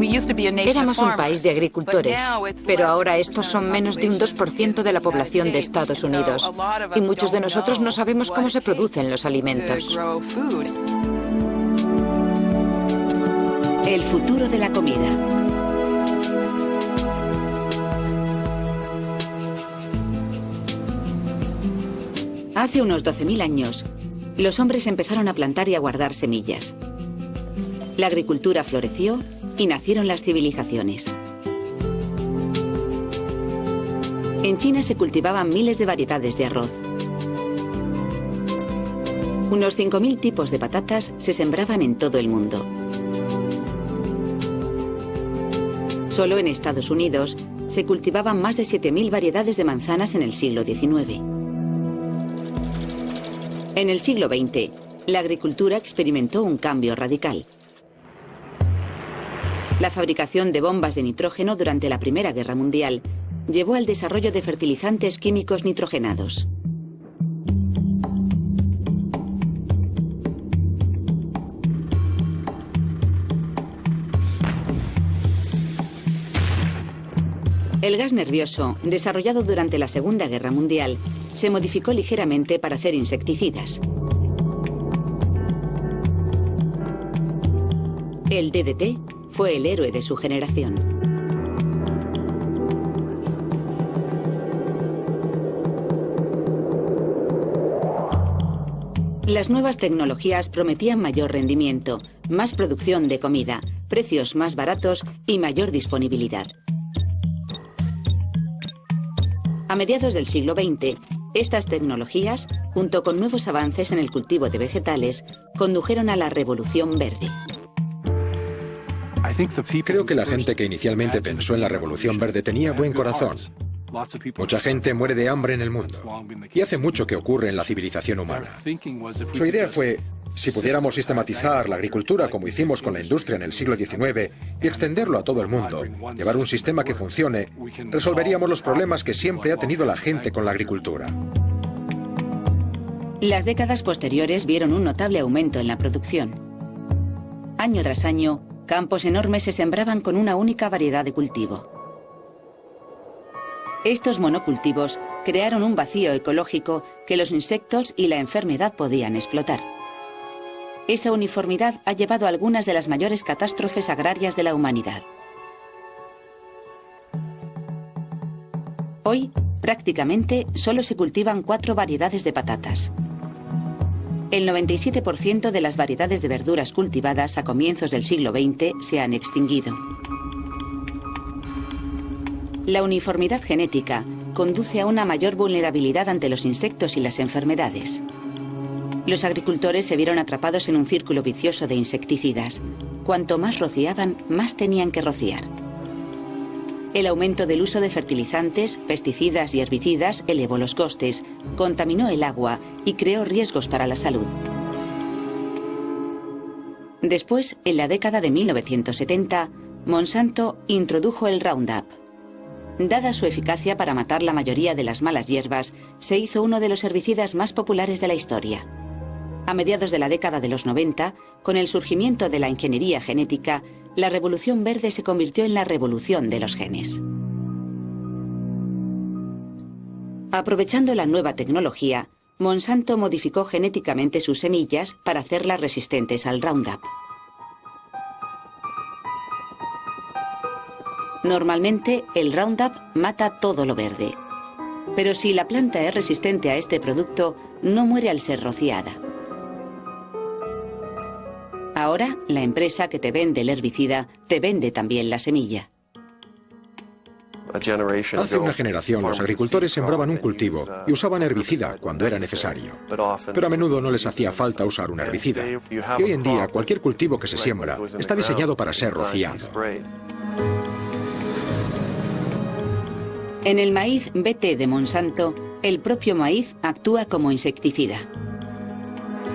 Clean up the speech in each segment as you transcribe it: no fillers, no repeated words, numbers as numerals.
Éramos un país de agricultores, pero ahora estos son menos de un 2% de la población de Estados Unidos. Y muchos de nosotros no sabemos cómo se producen los alimentos. El futuro de la comida. Hace unos 12.000 años, los hombres empezaron a plantar y a guardar semillas. La agricultura floreció y nacieron las civilizaciones. En China se cultivaban miles de variedades de arroz. Unos 5.000 tipos de patatas se sembraban en todo el mundo. Solo en Estados Unidos se cultivaban más de 7.000 variedades de manzanas en el siglo XIX. En el siglo XX, la agricultura experimentó un cambio radical. La fabricación de bombas de nitrógeno durante la Primera Guerra Mundial llevó al desarrollo de fertilizantes químicos nitrogenados. El gas nervioso, desarrollado durante la Segunda Guerra Mundial, se modificó ligeramente para hacer insecticidas. El DDT fue el héroe de su generación. Las nuevas tecnologías prometían mayor rendimiento, más producción de comida, precios más baratos y mayor disponibilidad. A mediados del siglo XX, estas tecnologías, junto con nuevos avances en el cultivo de vegetales, condujeron a la Revolución Verde. Creo que la gente que inicialmente pensó en la Revolución Verde tenía buen corazón. Mucha gente muere de hambre en el mundo, y hace mucho que ocurre en la civilización humana. Su idea fue, si pudiéramos sistematizar la agricultura como hicimos con la industria en el siglo XIX y extenderlo a todo el mundo, llevar un sistema que funcione, resolveríamos los problemas que siempre ha tenido la gente con la agricultura. Las décadas posteriores vieron un notable aumento en la producción. Año tras año, campos enormes se sembraban con una única variedad de cultivo. Estos monocultivos crearon un vacío ecológico que los insectos y la enfermedad podían explotar. Esa uniformidad ha llevado a algunas de las mayores catástrofes agrarias de la humanidad. Hoy, prácticamente, solo se cultivan 4 variedades de patatas. El 97% de las variedades de verduras cultivadas a comienzos del siglo XX se han extinguido. La uniformidad genética conduce a una mayor vulnerabilidad ante los insectos y las enfermedades. Los agricultores se vieron atrapados en un círculo vicioso de insecticidas. Cuanto más rociaban, más tenían que rociar. El aumento del uso de fertilizantes, pesticidas y herbicidas elevó los costes, contaminó el agua y creó riesgos para la salud. Después, en la década de 1970, Monsanto introdujo el Roundup. Dada su eficacia para matar la mayoría de las malas hierbas, se hizo uno de los herbicidas más populares de la historia. A mediados de la década de los 90, con el surgimiento de la ingeniería genética, la Revolución Verde se convirtió en la revolución de los genes. Aprovechando la nueva tecnología, Monsanto modificó genéticamente sus semillas para hacerlas resistentes al Roundup. Normalmente, el Roundup mata todo lo verde. Pero si la planta es resistente a este producto, no muere al ser rociada. Ahora, la empresa que te vende el herbicida te vende también la semilla. Hace una generación, los agricultores sembraban un cultivo y usaban herbicida cuando era necesario. Pero a menudo no les hacía falta usar un herbicida. Y hoy en día, cualquier cultivo que se siembra está diseñado para ser rociado. En el maíz BT de Monsanto, el propio maíz actúa como insecticida.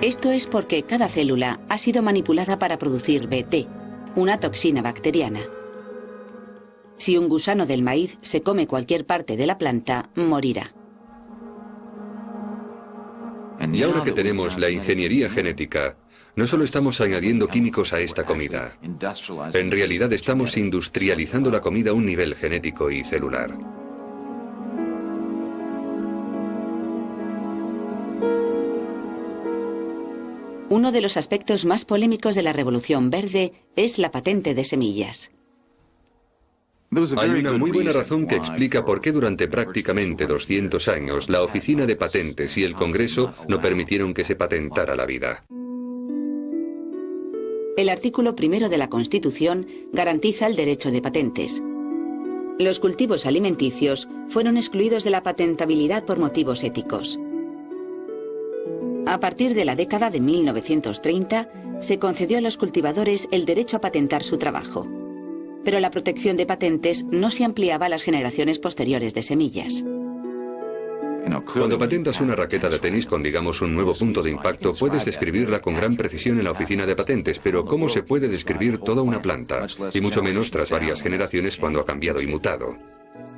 Esto es porque cada célula ha sido manipulada para producir BT, una toxina bacteriana. Si un gusano del maíz se come cualquier parte de la planta, morirá. Y ahora que tenemos la ingeniería genética, No solo estamos añadiendo químicos a esta comida. En realidad estamos industrializando la comida a un nivel genético y celular. Uno de los aspectos más polémicos de la Revolución Verde es la patente de semillas. Hay una muy buena razón que explica por qué durante prácticamente 200 años la Oficina de Patentes y el Congreso no permitieron que se patentara la vida. El artículo 1 de la Constitución garantiza el derecho de patentes. Los cultivos alimenticios fueron excluidos de la patentabilidad por motivos éticos. A partir de la década de 1930, se concedió a los cultivadores el derecho a patentar su trabajo. Pero la protección de patentes no se ampliaba a las generaciones posteriores de semillas. Cuando patentas una raqueta de tenis con, digamos, un nuevo punto de impacto, puedes describirla con gran precisión en la oficina de patentes, pero ¿cómo se puede describir toda una planta? Y mucho menos tras varias generaciones cuando ha cambiado y mutado.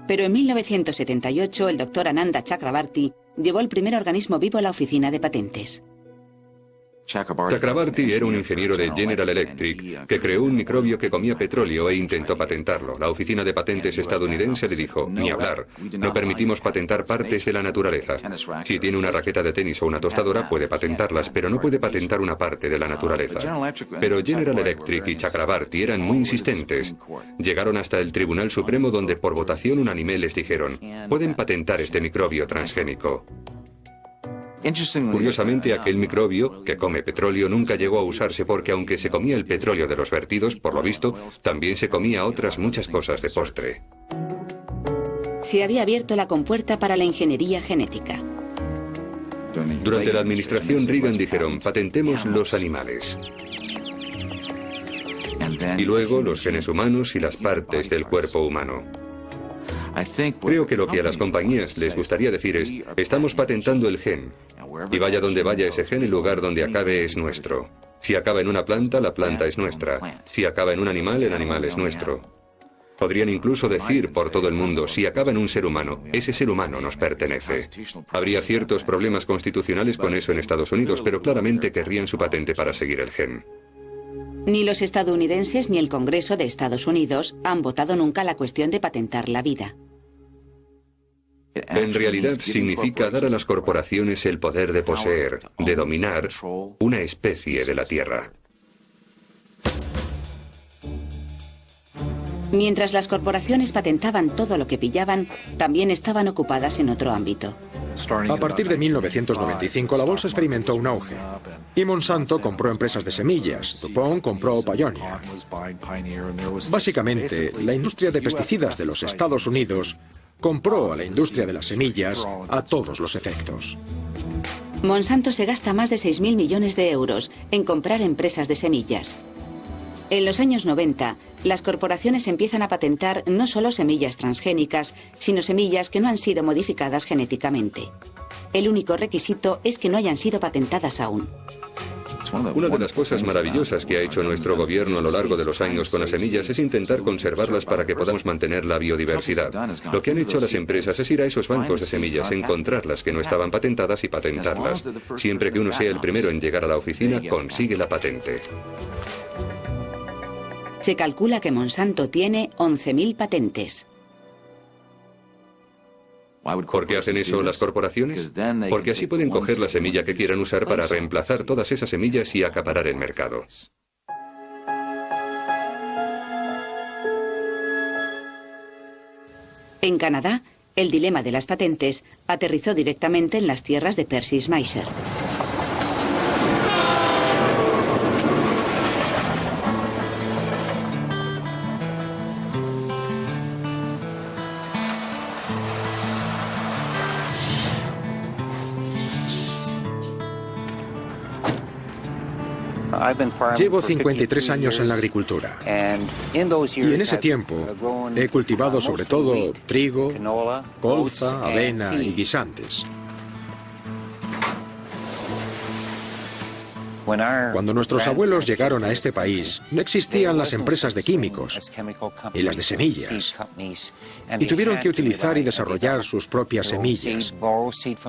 Pero en 1978, el doctor Ananda Chakrabarty llevó el primer organismo vivo a la oficina de patentes. Chakrabarty era un ingeniero de General Electric que creó un microbio que comía petróleo e intentó patentarlo. La oficina de patentes estadounidense le dijo, ni hablar, no permitimos patentar partes de la naturaleza. Si tiene una raqueta de tenis o una tostadora, puede patentarlas, pero no puede patentar una parte de la naturaleza. Pero General Electric y Chakrabarty eran muy insistentes. Llegaron hasta el Tribunal Supremo donde por votación unánime les dijeron, pueden patentar este microbio transgénico. Curiosamente, aquel microbio, que come petróleo, nunca llegó a usarse porque aunque se comía el petróleo de los vertidos, por lo visto, también se comía otras muchas cosas de postre. Se había abierto la compuerta para la ingeniería genética. Durante la administración Reagan dijeron, patentemos los animales. Y luego los genes humanos y las partes del cuerpo humano. Creo que lo que a las compañías les gustaría decir es, estamos patentando el gen, y vaya donde vaya ese gen, el lugar donde acabe es nuestro. Si acaba en una planta, la planta es nuestra. Si acaba en un animal, el animal es nuestro. Podrían incluso decir por todo el mundo, si acaba en un ser humano, ese ser humano nos pertenece. Habría ciertos problemas constitucionales con eso en Estados Unidos, pero claramente querrían su patente para seguir el gen. Ni los estadounidenses ni el Congreso de Estados Unidos han votado nunca la cuestión de patentar la vida. En realidad significa dar a las corporaciones el poder de poseer, de dominar una especie de la Tierra. Mientras las corporaciones patentaban todo lo que pillaban, también estaban ocupadas en otro ámbito. A partir de 1995 la bolsa experimentó un auge y Monsanto compró empresas de semillas, DuPont compró Pioneer. Básicamente, la industria de pesticidas de los Estados Unidos compró a la industria de las semillas a todos los efectos. Monsanto se gasta más de 6.000 millones de euros en comprar empresas de semillas. En los años 90, las corporaciones empiezan a patentar no solo semillas transgénicas, sino semillas que no han sido modificadas genéticamente. El único requisito es que no hayan sido patentadas aún. Una de las cosas maravillosas que ha hecho nuestro gobierno a lo largo de los años con las semillas es intentar conservarlas para que podamos mantener la biodiversidad. Lo que han hecho las empresas es ir a esos bancos de semillas, encontrar las que no estaban patentadas y patentarlas. Siempre que uno sea el primero en llegar a la oficina, consigue la patente. Se calcula que Monsanto tiene 11.000 patentes. ¿Por qué hacen eso las corporaciones? Porque así pueden coger la semilla que quieran usar para reemplazar todas esas semillas y acaparar el mercado. En Canadá, el dilema de las patentes aterrizó directamente en las tierras de Percy Schmeiser. Llevo 53 años en la agricultura y en ese tiempo he cultivado sobre todo trigo, colza, avena y guisantes. Cuando nuestros abuelos llegaron a este país, no existían las empresas de químicos y las de semillas, y tuvieron que utilizar y desarrollar sus propias semillas,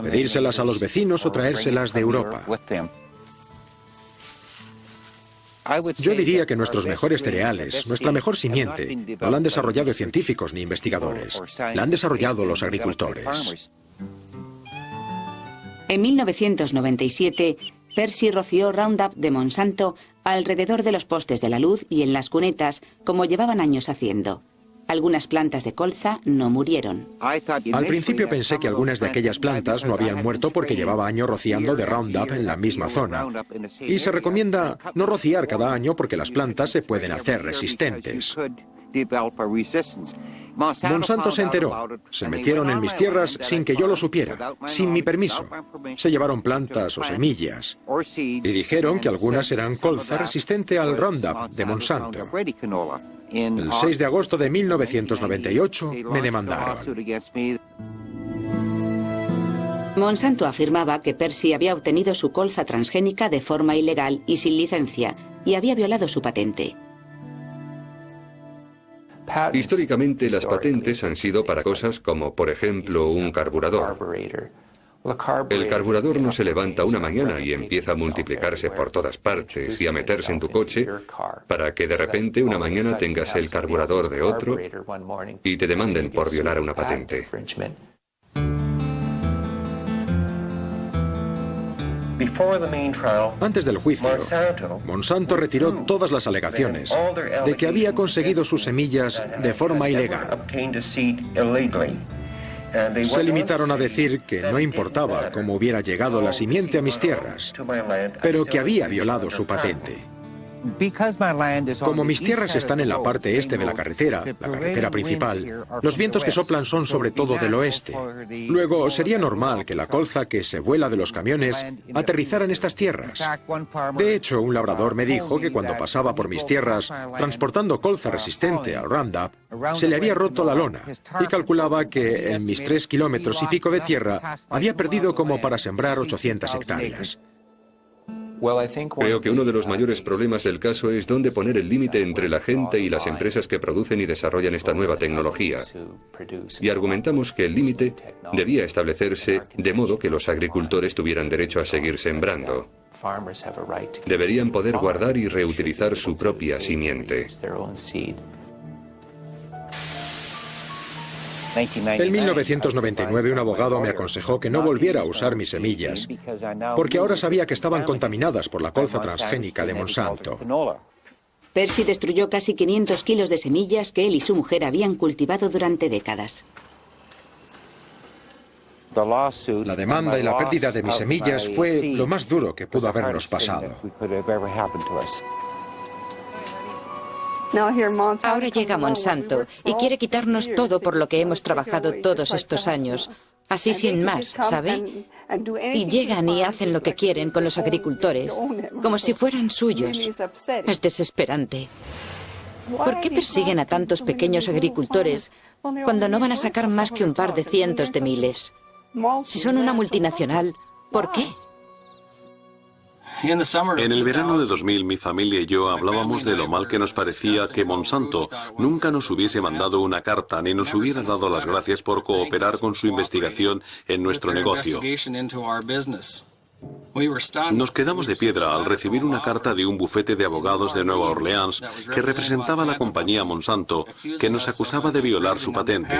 pedírselas a los vecinos o traérselas de Europa. Yo diría que nuestros mejores cereales, nuestra mejor simiente, no la han desarrollado científicos ni investigadores, la han desarrollado los agricultores. En 1997, Percy roció Roundup de Monsanto alrededor de los postes de la luz y en las cunetas, como llevaban años haciendo. Algunas plantas de colza no murieron. Al principio pensé que algunas de aquellas plantas no habían muerto porque llevaba años rociando de Roundup en la misma zona. Y se recomienda no rociar cada año porque las plantas se pueden hacer resistentes. Monsanto se enteró. Se metieron en mis tierras sin que yo lo supiera, sin mi permiso. Se llevaron plantas o semillas y dijeron que algunas eran colza resistente al Roundup de Monsanto. El 6 de agosto de 1998 me demandaron. Monsanto afirmaba que Percy había obtenido su colza transgénica de forma ilegal y sin licencia, y había violado su patente. Históricamente, las patentes han sido para cosas como, por ejemplo, un carburador. El carburador no se levanta una mañana y empieza a multiplicarse por todas partes y a meterse en tu coche para que de repente una mañana tengas el carburador de otro y te demanden por violar una patente. Antes del juicio, Monsanto retiró todas las alegaciones de que había conseguido sus semillas de forma ilegal. Se limitaron a decir que no importaba cómo hubiera llegado la simiente a mis tierras, pero que había violado su patente. Como mis tierras están en la parte este de la carretera principal, los vientos que soplan son sobre todo del oeste. Luego, sería normal que la colza que se vuela de los camiones aterrizara en estas tierras. De hecho, un labrador me dijo que cuando pasaba por mis tierras transportando colza resistente al Roundup, se le había roto la lona y calculaba que en mis 3 kilómetros y pico de tierra había perdido como para sembrar 800 hectáreas. Creo que uno de los mayores problemas del caso es dónde poner el límite entre la gente y las empresas que producen y desarrollan esta nueva tecnología. Y argumentamos que el límite debía establecerse de modo que los agricultores tuvieran derecho a seguir sembrando. Deberían poder guardar y reutilizar su propia simiente. En 1999 un abogado me aconsejó que no volviera a usar mis semillas, porque ahora sabía que estaban contaminadas por la colza transgénica de Monsanto. Percy destruyó casi 500 kilos de semillas que él y su mujer habían cultivado durante décadas. La demanda y la pérdida de mis semillas fue lo más duro que pudo habernos pasado. Ahora llega Monsanto y quiere quitarnos todo por lo que hemos trabajado todos estos años. Así sin más, ¿sabe? Y llegan y hacen lo que quieren con los agricultores, como si fueran suyos. Es desesperante. ¿Por qué persiguen a tantos pequeños agricultores cuando no van a sacar más que un par de cientos de miles? Si son una multinacional, ¿por qué? En el verano de 2000, mi familia y yo hablábamos de lo mal que nos parecía que Monsanto nunca nos hubiese mandado una carta ni nos hubiera dado las gracias por cooperar con su investigación en nuestro negocio. Nos quedamos de piedra al recibir una carta de un bufete de abogados de Nueva Orleans que representaba a la compañía Monsanto, que nos acusaba de violar su patente.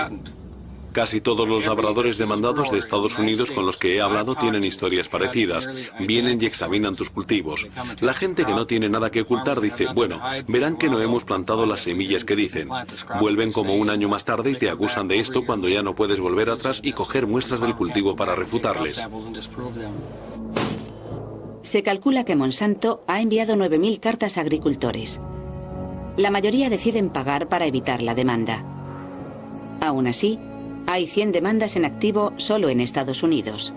Casi todos los labradores demandados de Estados Unidos con los que he hablado tienen historias parecidas. Vienen y examinan tus cultivos. La gente que no tiene nada que ocultar dice, bueno, verán que no hemos plantado las semillas que dicen. Vuelven como un año más tarde y te acusan de esto cuando ya no puedes volver atrás y coger muestras del cultivo para refutarles. Se calcula que Monsanto ha enviado 9.000 cartas a agricultores. La mayoría deciden pagar para evitar la demanda. Aún así, hay 100 demandas en activo solo en Estados Unidos.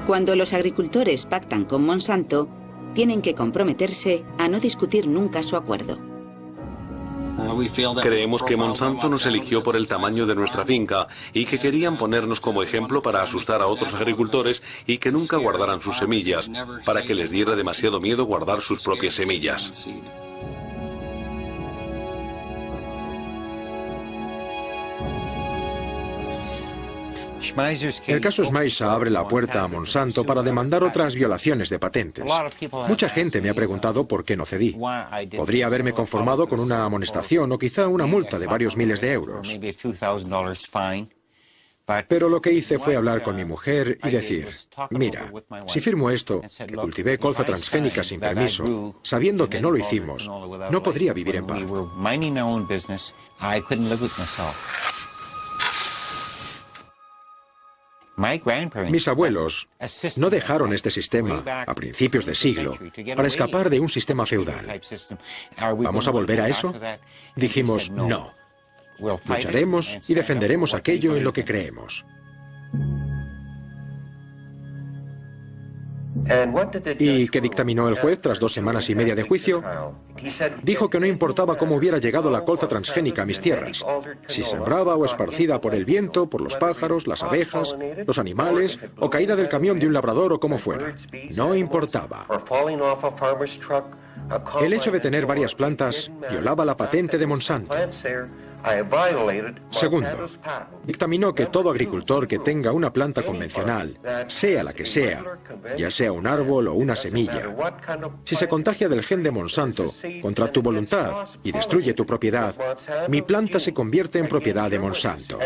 Cuando los agricultores pactan con Monsanto, tienen que comprometerse a no discutir nunca su acuerdo. Creemos que Monsanto nos eligió por el tamaño de nuestra finca y que querían ponernos como ejemplo para asustar a otros agricultores y que nunca guardaran sus semillas, para que les diera demasiado miedo guardar sus propias semillas. El caso Schmeisser abre la puerta a Monsanto para demandar otras violaciones de patentes. Mucha gente me ha preguntado por qué no cedí. Podría haberme conformado con una amonestación o quizá una multa de varios miles de euros. Pero lo que hice fue hablar con mi mujer y decir, mira, si firmo esto, que cultivé colza transgénica sin permiso, sabiendo que no lo hicimos, no podría vivir en paz. Mis abuelos no dejaron este sistema a principios de siglo para escapar de un sistema feudal. ¿Vamos a volver a eso? Dijimos, no. Lucharemos y defenderemos aquello en lo que creemos. ¿Y qué dictaminó el juez tras 2 semanas y media de juicio? Dijo que no importaba cómo hubiera llegado la colza transgénica a mis tierras, si sembrada o esparcida por el viento, por los pájaros, las abejas, los animales, o caída del camión de un labrador o como fuera. No importaba. El hecho de tener varias plantas violaba la patente de Monsanto. Segundo, dictaminó que todo agricultor que tenga una planta convencional, sea la que sea, ya sea un árbol o una semilla, si se contagia del gen de Monsanto contra tu voluntad y destruye tu propiedad, mi planta se convierte en propiedad de Monsanto.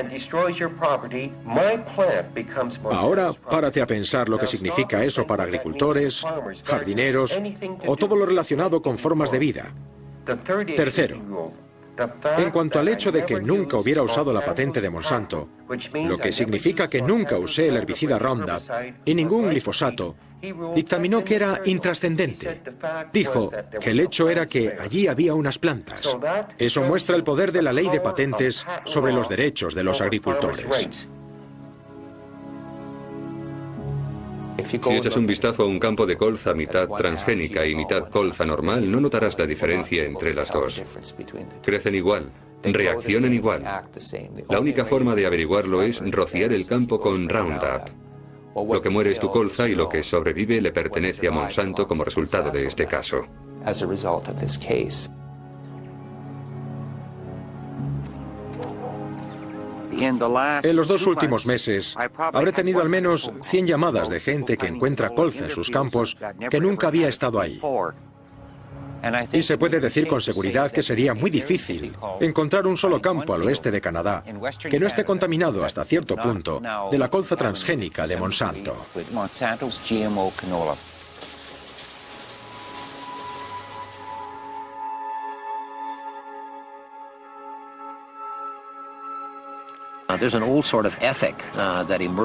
Ahora, párate a pensar lo que significa eso para agricultores, jardineros o todo lo relacionado con formas de vida. Tercero, en cuanto al hecho de que nunca hubiera usado la patente de Monsanto, lo que significa que nunca usé el herbicida Roundup y ningún glifosato, dictaminó que era intrascendente. Dijo que el hecho era que allí había unas plantas. Eso muestra el poder de la ley de patentes sobre los derechos de los agricultores. Si echas un vistazo a un campo de colza mitad transgénica y mitad colza normal, no notarás la diferencia entre las dos. Crecen igual, reaccionan igual. La única forma de averiguarlo es rociar el campo con Roundup. Lo que muere es tu colza y lo que sobrevive le pertenece a Monsanto como resultado de este caso. En los 2 últimos meses, habré tenido al menos 100 llamadas de gente que encuentra colza en sus campos que nunca había estado ahí. Y se puede decir con seguridad que sería muy difícil encontrar un solo campo al oeste de Canadá que no esté contaminado hasta cierto punto de la colza transgénica de Monsanto.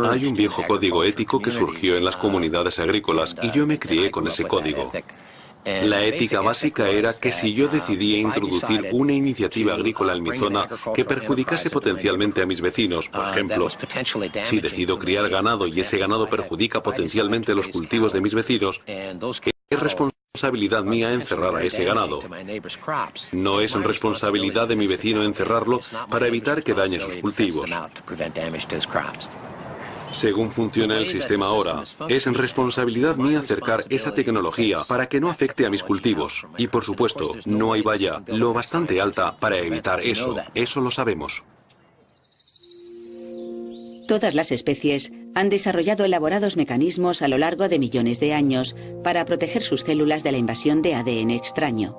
Hay un viejo código ético que surgió en las comunidades agrícolas y yo me crié con ese código. La ética básica era que si yo decidía introducir una iniciativa agrícola en mi zona que perjudicase potencialmente a mis vecinos, por ejemplo, si decido criar ganado y ese ganado perjudica potencialmente los cultivos de mis vecinos, es responsabilidad mía encerrar a ese ganado. No es responsabilidad de mi vecino encerrarlo para evitar que dañe sus cultivos. Según funciona el sistema ahora, es responsabilidad mía acercar esa tecnología para que no afecte a mis cultivos. Y por supuesto, no hay valla lo bastante alta para evitar eso. Eso lo sabemos. Todas las especies han desarrollado elaborados mecanismos a lo largo de millones de años para proteger sus células de la invasión de ADN extraño.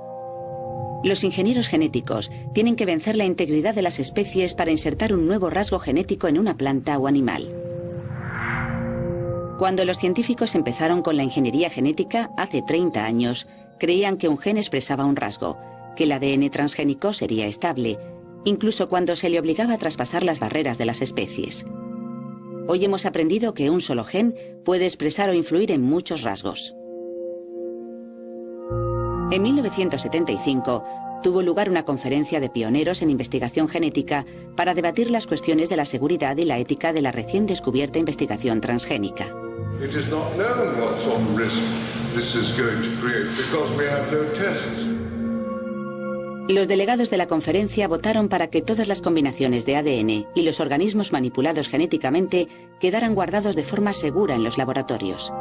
Los ingenieros genéticos tienen que vencer la integridad de las especies para insertar un nuevo rasgo genético en una planta o animal. Cuando los científicos empezaron con la ingeniería genética hace 30 años, creían que un gen expresaba un rasgo, que el ADN transgénico sería estable, incluso cuando se le obligaba a traspasar las barreras de las especies. Hoy hemos aprendido que un solo gen puede expresar o influir en muchos rasgos. En 1975 tuvo lugar una conferencia de pioneros en investigación genética para debatir las cuestiones de la seguridad y la ética de la recién descubierta investigación transgénica. Los delegados de la conferencia votaron para que todas las combinaciones de ADN y los organismos manipulados genéticamente quedaran guardados de forma segura en los laboratorios.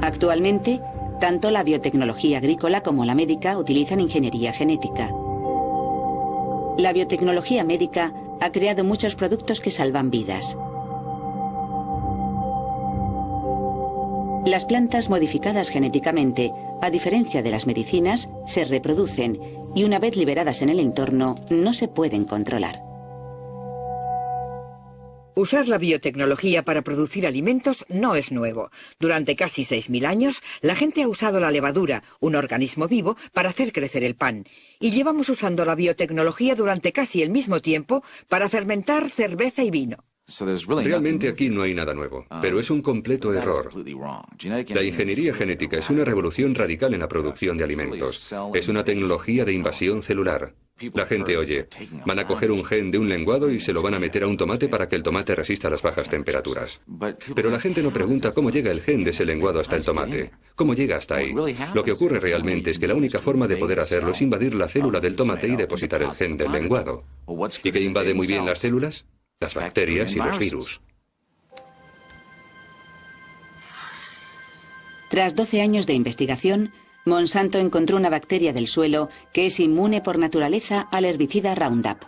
Actualmente, tanto la biotecnología agrícola como la médica utilizan ingeniería genética. La biotecnología médica ha creado muchos productos que salvan vidas. Las plantas modificadas genéticamente, a diferencia de las medicinas, se reproducen y una vez liberadas en el entorno, no se pueden controlar. Usar la biotecnología para producir alimentos no es nuevo. Durante casi 6.000 años, la gente ha usado la levadura, un organismo vivo, para hacer crecer el pan. Y llevamos usando la biotecnología durante casi el mismo tiempo para fermentar cerveza y vino. Realmente aquí no hay nada nuevo, pero es un completo error. La ingeniería genética es una revolución radical en la producción de alimentos. Es una tecnología de invasión celular. La gente oye, van a coger un gen de un lenguado y se lo van a meter a un tomate para que el tomate resista las bajas temperaturas. Pero la gente no pregunta cómo llega el gen de ese lenguado hasta el tomate. ¿Cómo llega hasta ahí? Lo que ocurre realmente es que la única forma de poder hacerlo es invadir la célula del tomate y depositar el gen del lenguado. ¿Y qué invade muy bien las células? Las bacterias y los virus. Tras 12 años de investigación, Monsanto encontró una bacteria del suelo que es inmune por naturaleza al herbicida Roundup.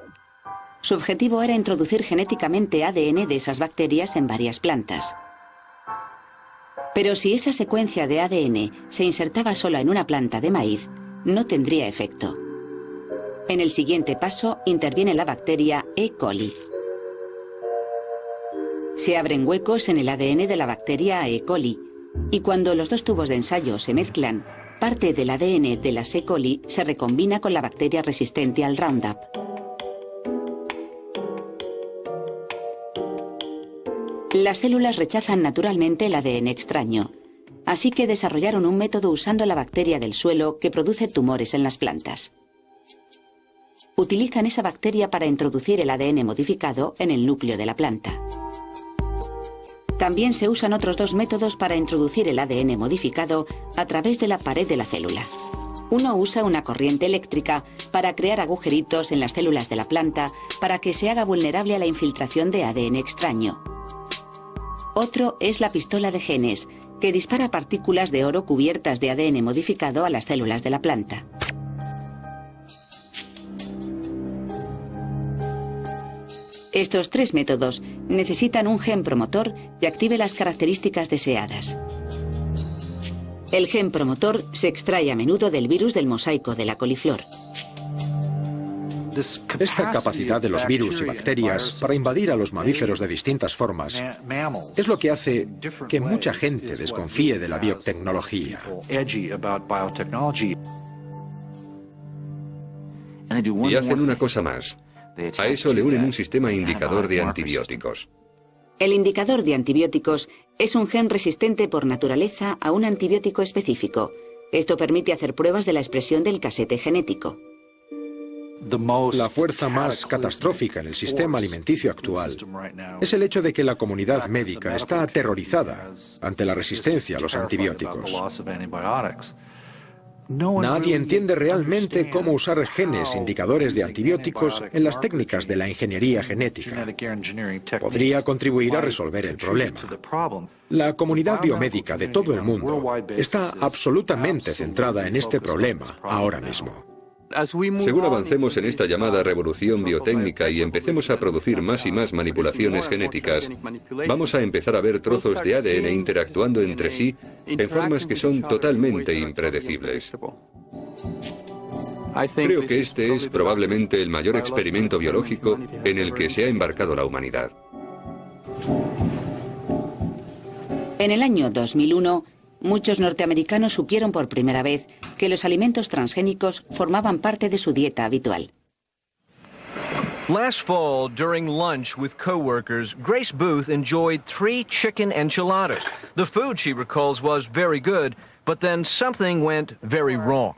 Su objetivo era introducir genéticamente ADN de esas bacterias en varias plantas. Pero si esa secuencia de ADN se insertaba sola en una planta de maíz, no tendría efecto. En el siguiente paso interviene la bacteria E. coli. Se abren huecos en el ADN de la bacteria E. coli, y cuando los dos tubos de ensayo se mezclan, parte del ADN de las E. coli se recombina con la bacteria resistente al Roundup. Las células rechazan naturalmente el ADN extraño, así que desarrollaron un método usando la bacteria del suelo que produce tumores en las plantas. Utilizan esa bacteria para introducir el ADN modificado en el núcleo de la planta. También se usan otros dos métodos para introducir el ADN modificado a través de la pared de la célula. Uno usa una corriente eléctrica para crear agujeritos en las células de la planta para que se haga vulnerable a la infiltración de ADN extraño. Otro es la pistola de genes, que dispara partículas de oro cubiertas de ADN modificado a las células de la planta. Estos tres métodos necesitan un gen promotor que active las características deseadas. El gen promotor se extrae a menudo del virus del mosaico de la coliflor. Esta capacidad de los virus y bacterias para invadir a los mamíferos de distintas formas es lo que hace que mucha gente desconfíe de la biotecnología. Y hacen una cosa más. A eso le unen un sistema indicador de antibióticos. El indicador de antibióticos es un gen resistente por naturaleza a un antibiótico específico. Esto permite hacer pruebas de la expresión del casete genético. La fuerza más catastrófica en el sistema alimenticio actual es el hecho de que la comunidad médica está aterrorizada ante la resistencia a los antibióticos. Nadie entiende realmente cómo usar genes indicadores de antibióticos en las técnicas de la ingeniería genética. Podría contribuir a resolver el problema. La comunidad biomédica de todo el mundo está absolutamente centrada en este problema ahora mismo. Según avancemos en esta llamada revolución biotécnica y empecemos a producir más y más manipulaciones genéticas, vamos a empezar a ver trozos de ADN interactuando entre sí en formas que son totalmente impredecibles. Creo que este es probablemente el mayor experimento biológico en el que se ha embarcado la humanidad. En el año 2001, muchos norteamericanos supieron por primera vez que los alimentos transgénicos formaban parte de su dieta habitual. Last fall, during lunch with coworkers, Grace Booth enjoyed 3 chicken enchiladas. The food, she recalls, was very good, but then something went very wrong.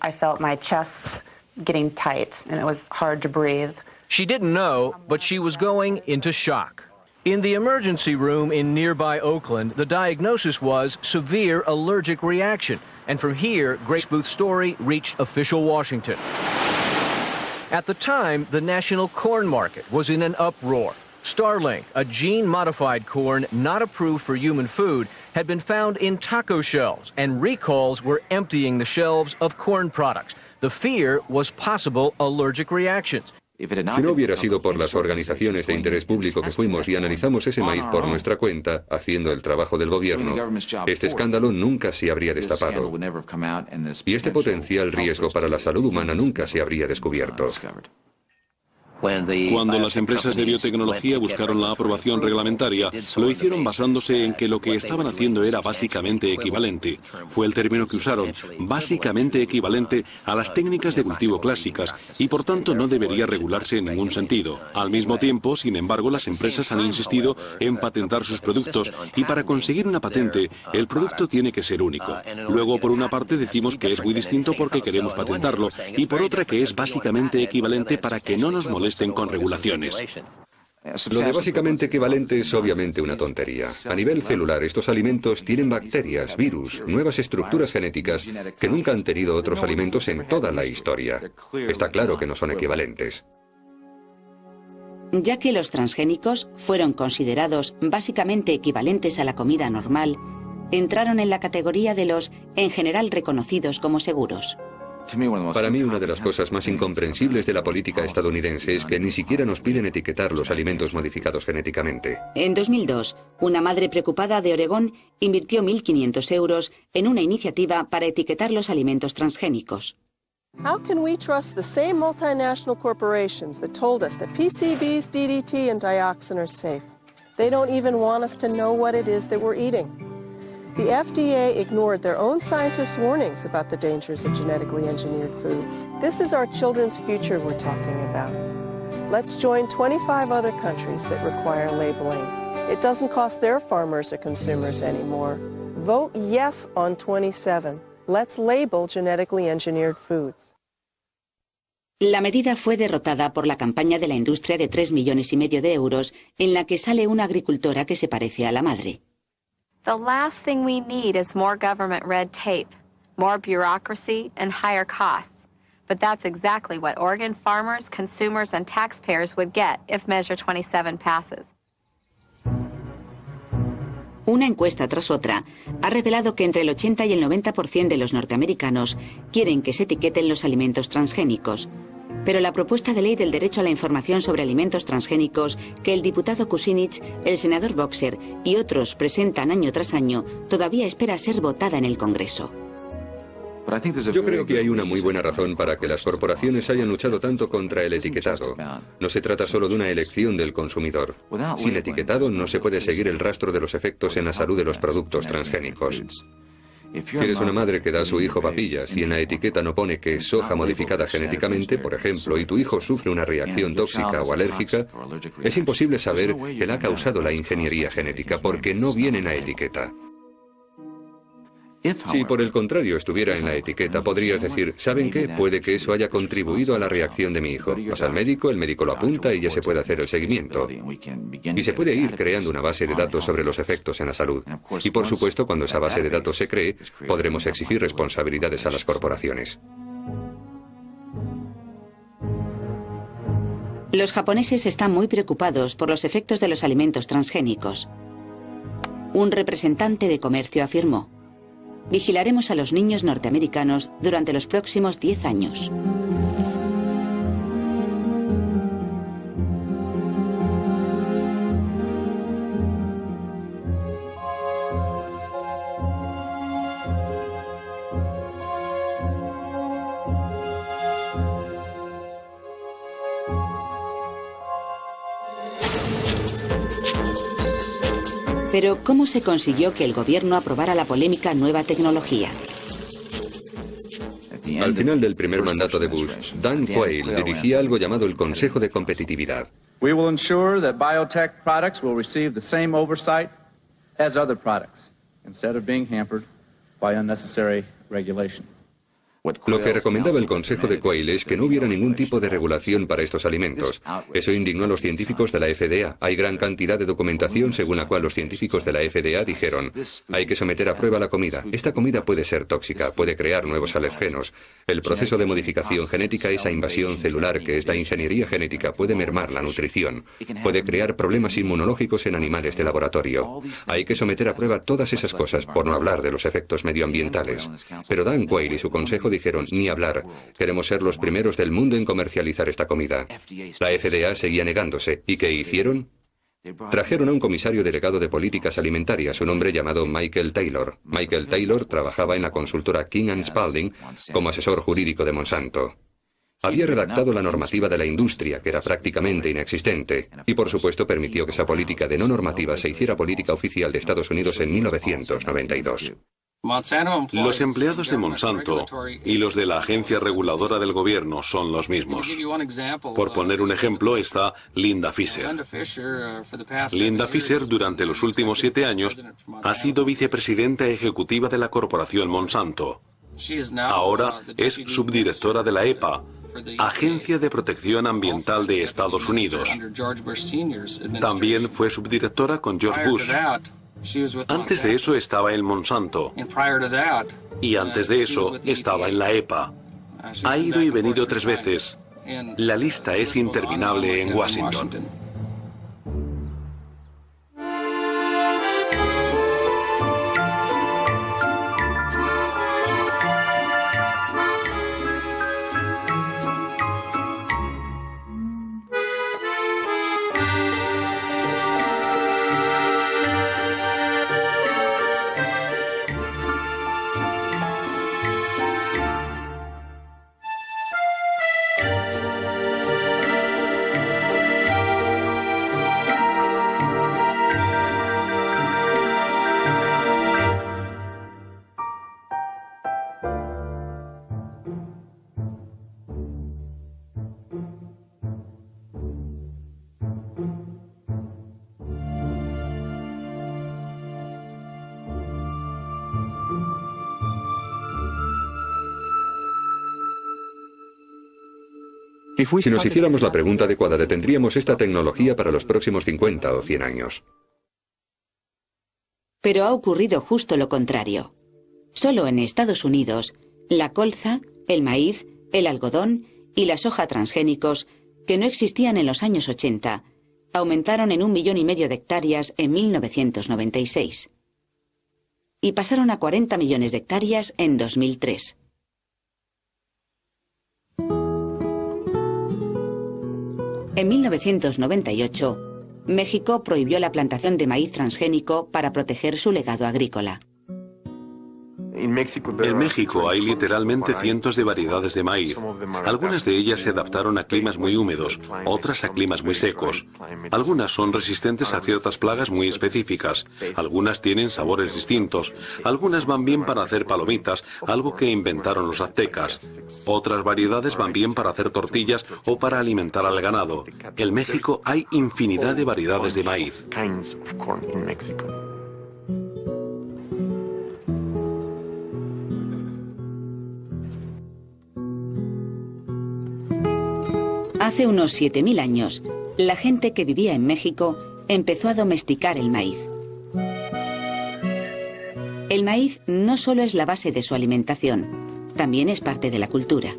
I felt my chest getting tight, and it was hard to breathe. She didn't know, but she was going into shock. In the emergency room in nearby Oakland, the diagnosis was severe allergic reaction, and from here, Grace Booth's story reached official Washington. At the time, the national corn market was in an uproar. Starlink, a gene-modified corn not approved for human food, had been found in taco shells, and recalls were emptying the shelves of corn products. The fear was possible allergic reactions. Si no hubiera sido por las organizaciones de interés público que fuimos y analizamos ese maíz por nuestra cuenta, haciendo el trabajo del gobierno, este escándalo nunca se habría destapado. Y este potencial riesgo para la salud humana nunca se habría descubierto. Cuando las empresas de biotecnología buscaron la aprobación reglamentaria, lo hicieron basándose en que lo que estaban haciendo era básicamente equivalente. Fue el término que usaron, básicamente equivalente a las técnicas de cultivo clásicas, y por tanto no debería regularse en ningún sentido. Al mismo tiempo, sin embargo, las empresas han insistido en patentar sus productos, y para conseguir una patente, el producto tiene que ser único. Luego, por una parte, decimos que es muy distinto porque queremos patentarlo, y por otra que es básicamente equivalente para que no nos molesten con regulaciones. Lo de básicamente equivalente es obviamente una tontería. A nivel celular, estos alimentos tienen bacterias, virus, nuevas estructuras genéticas que nunca han tenido otros alimentos en toda la historia. Está claro que no son equivalentes. Ya que los transgénicos fueron considerados básicamente equivalentes a la comida normal, entraron en la categoría de los, en general, reconocidos como seguros. Para mí, una de las cosas más incomprensibles de la política estadounidense es que ni siquiera nos piden etiquetar los alimentos modificados genéticamente. En 2002, una madre preocupada de Oregón invirtió 1.500 euros en una iniciativa para etiquetar los alimentos transgénicos. How can we trust the same multinational corporations that told us that PCBs, DDT, and dioxin are safe? They don't even want us to know what it is that we're eating. The FDA ignored their own scientists' warnings about the dangers of genetically engineered foods. This is our children's future we're talking about. Let's join 25 other countries that require labeling. It doesn't cost their farmers or consumers anymore. Vote yes on 27. Let's label genetically engineered foods. La medida fue derrotada por la campaña de la industria de 3,5 millones de euros, en la que sale una agricultora que se parece a la madre. The last thing we need is more government red tape, more bureaucracy, and higher costs. But that's exactly what Oregon farmers, consumers, and taxpayers would get if Measure 27 passes. Una encuesta tras otra ha revelado que entre el 80 y el 90% de los norteamericanos quieren que se etiqueten los alimentos transgénicos. Pero la propuesta de ley del derecho a la información sobre alimentos transgénicos que el diputado Kucinich, el senador Boxer y otros presentan año tras año todavía espera ser votada en el Congreso. Yo creo que hay una muy buena razón para que las corporaciones hayan luchado tanto contra el etiquetado. No se trata solo de una elección del consumidor. Sin etiquetado no se puede seguir el rastro de los efectos en la salud de los productos transgénicos. Si eres una madre que da a su hijo papillas y en la etiqueta no pone que es soja modificada genéticamente, por ejemplo, y tu hijo sufre una reacción tóxica o alérgica, es imposible saber que la ha causado la ingeniería genética porque no viene en la etiqueta. Si por el contrario estuviera en la etiqueta, podrías decir, ¿saben qué? Puede que eso haya contribuido a la reacción de mi hijo. Vas al médico, el médico lo apunta y ya se puede hacer el seguimiento. Y se puede ir creando una base de datos sobre los efectos en la salud. Y por supuesto, cuando esa base de datos se cree, podremos exigir responsabilidades a las corporaciones. Los japoneses están muy preocupados por los efectos de los alimentos transgénicos. Un representante de comercio afirmó: vigilaremos a los niños norteamericanos durante los próximos 10 años. Pero, ¿cómo se consiguió que el gobierno aprobara la polémica nueva tecnología? Al final del primer mandato de Bush, Dan Quayle dirigía algo llamado el Consejo de Competitividad. We will ensure that biotech products will receive the same oversight as other products, instead of being hampered by unnecessary regulation. Lo que recomendaba el Consejo de Quayle es que no hubiera ningún tipo de regulación para estos alimentos. Eso indignó a los científicos de la FDA. Hay gran cantidad de documentación según la cual los científicos de la FDA dijeron: hay que someter a prueba la comida. Esta comida puede ser tóxica, puede crear nuevos alergenos. El proceso de modificación genética, esa invasión celular que es la ingeniería genética, puede mermar la nutrición. Puede crear problemas inmunológicos en animales de laboratorio. Hay que someter a prueba todas esas cosas, por no hablar de los efectos medioambientales. Pero Dan Quayle y su consejo dijeron, ni hablar. Queremos ser los primeros del mundo en comercializar esta comida. La FDA seguía negándose. ¿Y qué hicieron? Trajeron a un comisario delegado de políticas alimentarias, un hombre llamado Michael Taylor. Michael Taylor trabajaba en la consultora King & Spalding como asesor jurídico de Monsanto. Había redactado la normativa de la industria, que era prácticamente inexistente, y por supuesto permitió que esa política de no normativa se hiciera política oficial de Estados Unidos en 1992. Los empleados de Monsanto y los de la agencia reguladora del gobierno son los mismos. Por poner un ejemplo está Linda Fisher. Linda Fisher durante los últimos 7 años ha sido vicepresidenta ejecutiva de la corporación Monsanto. Ahora es subdirectora de la EPA, Agencia de Protección Ambiental de Estados Unidos. También fue subdirectora con George Bush. Antes de eso estaba en Monsanto. Y antes de eso estaba en la EPA. Ha ido y venido 3 veces. La lista es interminable en Washington. Si nos hiciéramos la pregunta adecuada, detendríamos esta tecnología para los próximos 50 o 100 años. Pero ha ocurrido justo lo contrario. Solo en Estados Unidos, la colza, el maíz, el algodón y la soja transgénicos, que no existían en los años 80, aumentaron en 1,5 millones de hectáreas en 1996. Y pasaron a 40 millones de hectáreas en 2003. En 1998, México prohibió la plantación de maíz transgénico para proteger su legado agrícola. En México hay literalmente cientos de variedades de maíz. Algunas de ellas se adaptaron a climas muy húmedos, otras a climas muy secos. Algunas son resistentes a ciertas plagas muy específicas. Algunas tienen sabores distintos. Algunas van bien para hacer palomitas, algo que inventaron los aztecas. Otras variedades van bien para hacer tortillas o para alimentar al ganado. En México hay infinidad de variedades de maíz. Hace unos 7.000 años, la gente que vivía en México empezó a domesticar el maíz. El maíz no solo es la base de su alimentación, también es parte de la cultura.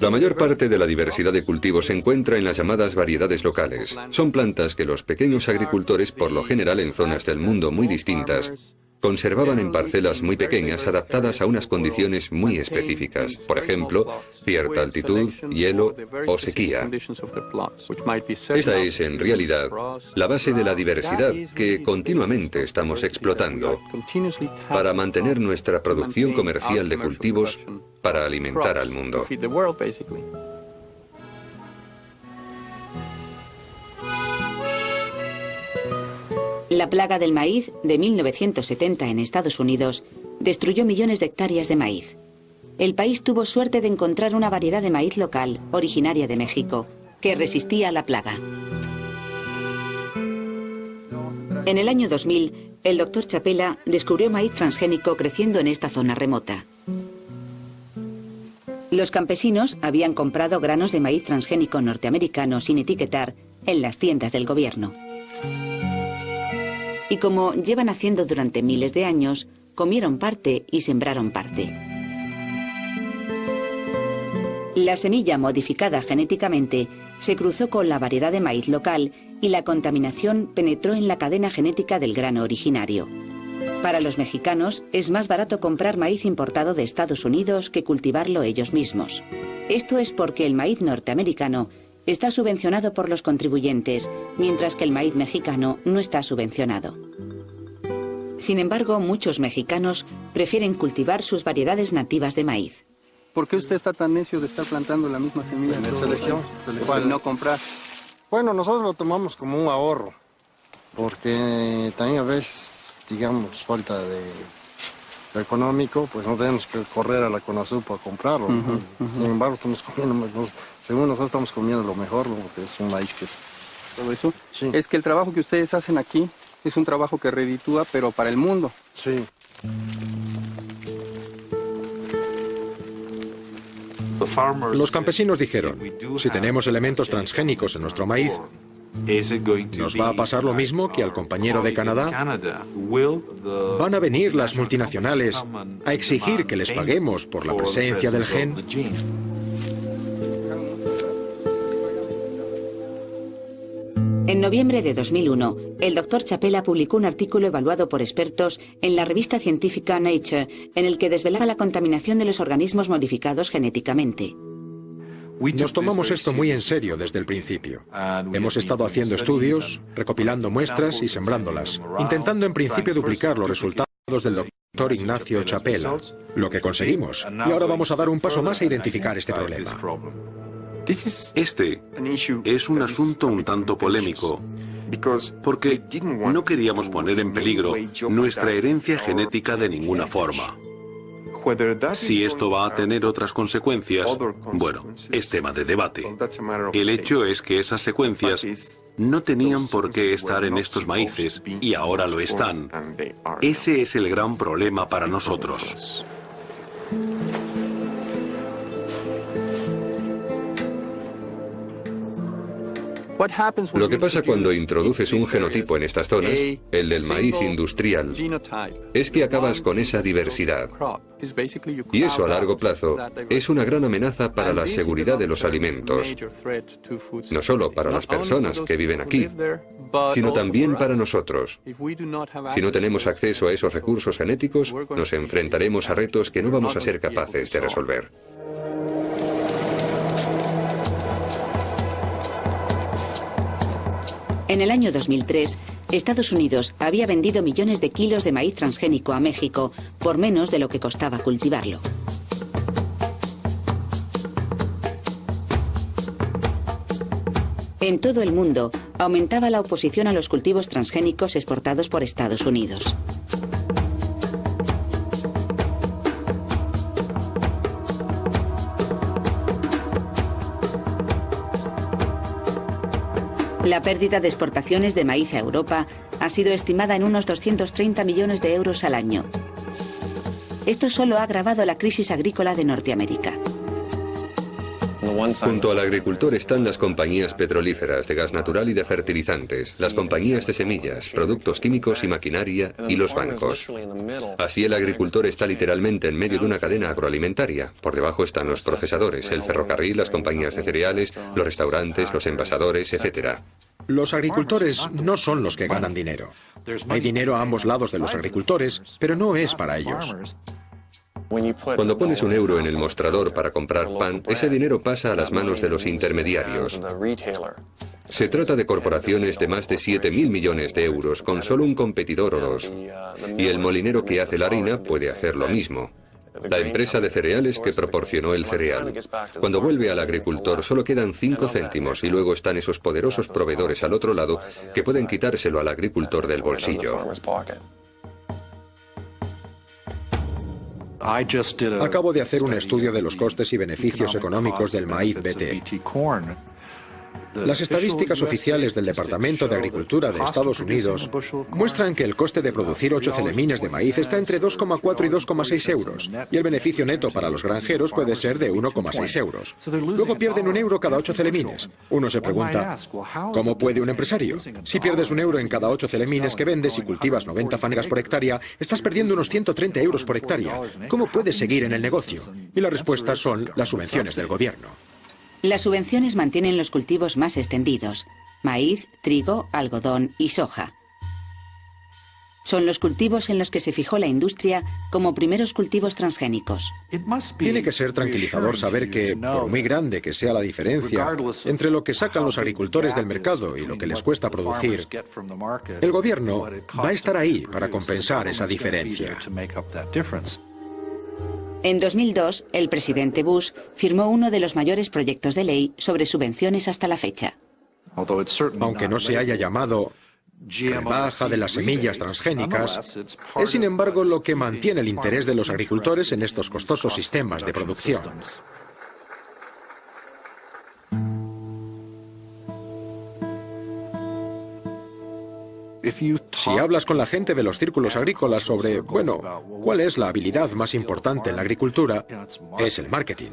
La mayor parte de la diversidad de cultivos se encuentra en las llamadas variedades locales. Son plantas que los pequeños agricultores, por lo general en zonas del mundo muy distintas, conservaban en parcelas muy pequeñas adaptadas a unas condiciones muy específicas. Por ejemplo, cierta altitud, hielo o sequía. Esa es, en realidad, la base de la diversidad que continuamente estamos explotando para mantener nuestra producción comercial de cultivos para alimentar al mundo. La plaga del maíz de 1970 en Estados Unidos destruyó millones de hectáreas de maíz. El país tuvo suerte de encontrar una variedad de maíz local, originaria de México, que resistía a la plaga. En el año 2000, el doctor Chapela descubrió maíz transgénico creciendo en esta zona remota. Los campesinos habían comprado granos de maíz transgénico norteamericano sin etiquetar en las tiendas del gobierno. Y como llevan haciendo durante miles de años, comieron parte y sembraron parte. La semilla modificada genéticamente se cruzó con la variedad de maíz local y la contaminación penetró en la cadena genética del grano originario. Para los mexicanos es más barato comprar maíz importado de Estados Unidos que cultivarlo ellos mismos. Esto es porque el maíz norteamericano está subvencionado por los contribuyentes, mientras que el maíz mexicano no está subvencionado. Sin embargo, muchos mexicanos prefieren cultivar sus variedades nativas de maíz. ¿Por qué usted está tan necio de estar plantando la misma semilla en selección? Para no comprar. Bueno, nosotros lo tomamos como un ahorro, porque también a veces, digamos, falta de económico, pues no tenemos que correr a la Conasur para comprarlo. Sin embargo, estamos comiendo, según nosotros estamos comiendo lo mejor, porque es un maíz que es... ¿Todo eso? Sí. Es que el trabajo que ustedes hacen aquí es un trabajo que reditúa, pero para el mundo. Sí. Los campesinos dijeron, si tenemos elementos transgénicos en nuestro maíz, ¿nos va a pasar lo mismo que al compañero de Canadá? ¿Van a venir las multinacionales a exigir que les paguemos por la presencia del gen? En noviembre de 2001, el Dr. Chapela publicó un artículo evaluado por expertos en la revista científica Nature, en el que desvelaba la contaminación de los organismos modificados genéticamente. Nos tomamos esto muy en serio desde el principio. Hemos estado haciendo estudios, recopilando muestras y sembrándolas, intentando en principio duplicar los resultados del Dr. Ignacio Chapela, lo que conseguimos. Y ahora vamos a dar un paso más a identificar este problema. Este es un asunto un tanto polémico, porque no queríamos poner en peligro nuestra herencia genética de ninguna forma. Si esto va a tener otras consecuencias, bueno, es tema de debate. El hecho es que esas secuencias no tenían por qué estar en estos maíces y ahora lo están. Ese es el gran problema para nosotros. Lo que pasa cuando introduces un genotipo en estas zonas, el del maíz industrial, es que acabas con esa diversidad. Y eso a largo plazo es una gran amenaza para la seguridad de los alimentos. No solo para las personas que viven aquí, sino también para nosotros. Si no tenemos acceso a esos recursos genéticos, nos enfrentaremos a retos que no vamos a ser capaces de resolver. En el año 2003, Estados Unidos había vendido millones de kilos de maíz transgénico a México por menos de lo que costaba cultivarlo. En todo el mundo, aumentaba la oposición a los cultivos transgénicos exportados por Estados Unidos. La pérdida de exportaciones de maíz a Europa ha sido estimada en unos 230 millones de euros al año. Esto solo ha agravado la crisis agrícola de Norteamérica. Junto al agricultor están las compañías petrolíferas de gas natural y de fertilizantes, las compañías de semillas, productos químicos y maquinaria y los bancos. Así el agricultor está literalmente en medio de una cadena agroalimentaria. Por debajo están los procesadores, el ferrocarril, las compañías de cereales, los restaurantes, los envasadores, etc. Los agricultores no son los que ganan dinero. Hay dinero a ambos lados de los agricultores, pero no es para ellos. Cuando pones un euro en el mostrador para comprar pan, ese dinero pasa a las manos de los intermediarios. Se trata de corporaciones de más de 7.000 millones de euros, con solo un competidor o dos. Y el molinero que hace la harina puede hacer lo mismo. La empresa de cereales que proporcionó el cereal. Cuando vuelve al agricultor solo quedan 5 céntimos y luego están esos poderosos proveedores al otro lado que pueden quitárselo al agricultor del bolsillo. Acabo de hacer un estudio de los costes y beneficios económicos del maíz BT. Las estadísticas oficiales del Departamento de Agricultura de Estados Unidos muestran que el coste de producir 8 celemines de maíz está entre 2,4 y 2,6 euros, y el beneficio neto para los granjeros puede ser de 1,6 euros. Luego pierden €1 cada 8 celemines. Uno se pregunta, ¿cómo puede un empresario? Si pierdes €1 en cada 8 celemines que vendes y cultivas 90 fanegas por hectárea, estás perdiendo unos 130 euros por hectárea. ¿Cómo puedes seguir en el negocio? Y la respuesta son las subvenciones del gobierno. Las subvenciones mantienen los cultivos más extendidos: maíz, trigo, algodón y soja. Son los cultivos en los que se fijó la industria como primeros cultivos transgénicos. Tiene que ser tranquilizador saber que, por muy grande que sea la diferencia entre lo que sacan los agricultores del mercado y lo que les cuesta producir, el gobierno va a estar ahí para compensar esa diferencia. En 2002, el presidente Bush firmó uno de los mayores proyectos de ley sobre subvenciones hasta la fecha. Aunque no se haya llamado rebaja de las semillas transgénicas, es sin embargo lo que mantiene el interés de los agricultores en estos costosos sistemas de producción. Si hablas con la gente de los círculos agrícolas sobre, ¿cuál es la habilidad más importante en la agricultura? Es el marketing.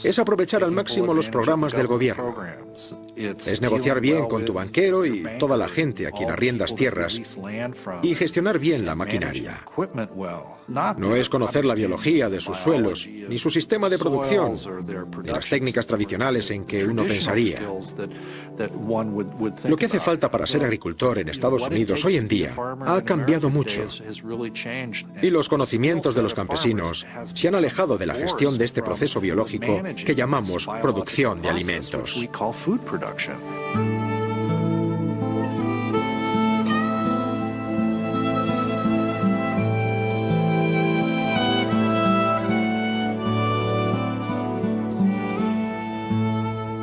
Es aprovechar al máximo los programas del gobierno. Es negociar bien con tu banquero y toda la gente a quien arriendas tierras y gestionar bien la maquinaria. No es conocer la biología de sus suelos, ni su sistema de producción, ni las técnicas tradicionales en que uno pensaría. Lo que hace falta para ser agricultor en Estados Unidos hoy en día ha cambiado mucho. Y los conocimientos de los campesinos se han alejado de la gestión de este proceso biológico que llamamos producción de alimentos.